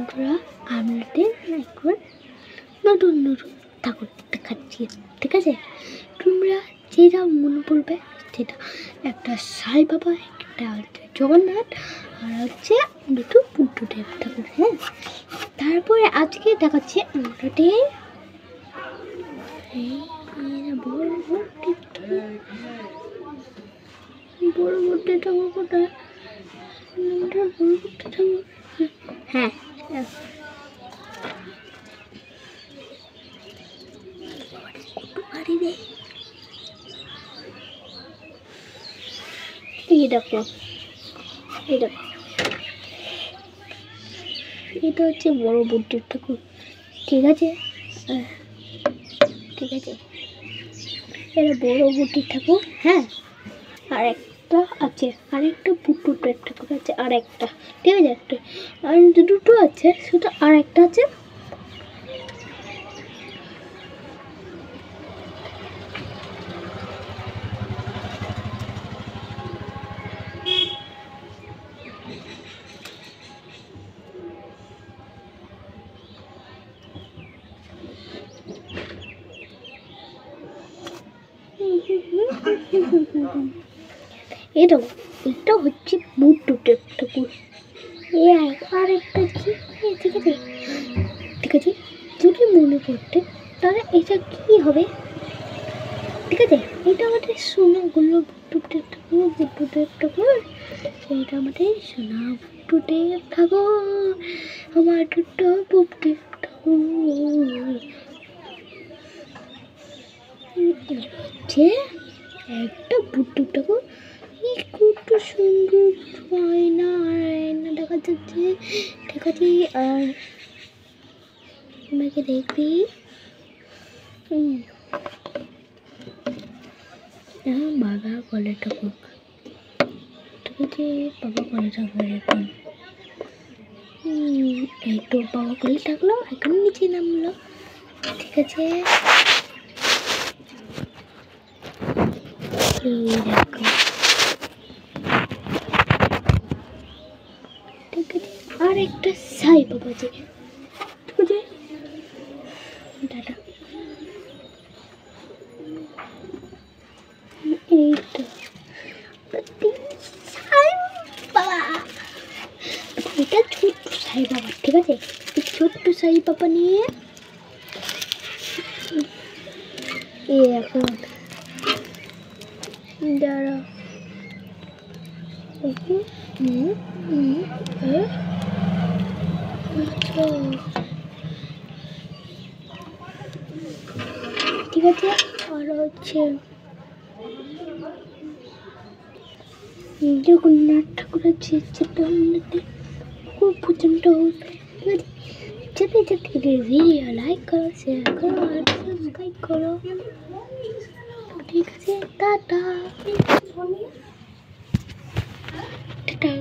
বন্ধুরা, আপনাদের এখন নতুন নতুন ঠাকুর দেখাচ্ছি, ঠিক আছে? তোমরা যেটা মনে পড়বে সেটা, একটা সাই বাবা, একটা হচ্ছে জগন্নাথ, আর হচ্ছে দুটো বুদ্ধদেব ঠাকুর। হ্যাঁ, তারপরে আজকে দেখাচ্ছি আমাদের বড় বুদ্ধ ঠাকুর কোথায়? হ্যাঁ, এই দেখো, এই দেখো, এটা হচ্ছে বড় বুদ্ধের ঠাকুর, ঠিক আছে? ঠিক আছে, এটা বড় বুদ্ধের ঠাকুর। হ্যাঁ, আর একটা আছে, আরেকটা বুদ্ধের ঠাকুর আছে, আর একটা, ঠিক আছে? একটা আর দুটো আছে, শুধু আর একটা আছে। এটা হচ্ছে বুদ্ধদেব ঠাকুর। আর একটা কি, ঠিক আছে? ঠিক আছে, যদি মনে পড়তে তাহলে এটা কি হবে? ঠিক আছে, এটা আমাদের সোনাগুলো বুদ্ধদেব ঠাকুর, বুদ্ধদেব ঠাকুর, এটা আমাদের সোনা বুদ্ধদেব ঠাকুর, আমার দুটো বুদ্ধদেব ঠাকুর। হচ্ছে একটা বুদ্ধদেব ঠাকুর, কত সুন্দর আয়না দেখা যাচ্ছে, ঠিক আছে? আর আমাকে দেখবি, বাবা বলে ঠাকুর, ঠিক আছে? বাবা বলে ঠাকুর এখন এই তো বাবা বলে থাকলো, এখন নিচে নামলো, ঠিক আছে? দেখো, ঠিক আছে, আর একটা সাই বাবা আছে, ঠিক আছে? দাদা, এই তো সাই বাবা, এটা ছোট্ট সাই বাবা, ঠিক আছে? ছোট্ট সাই বাবা নিয়ে এখন দাঁড়া, ঠিক আছে? আর হচ্ছে জগন্নাথ ঠাকুর আছে, যেটা খুব পছন্দ হবে। যেতে যেতে ভিডিও লাইক করো, শেয়ার করো, আর সাবস্ক্রাইব করো, ঠিক আছে? Tata tata.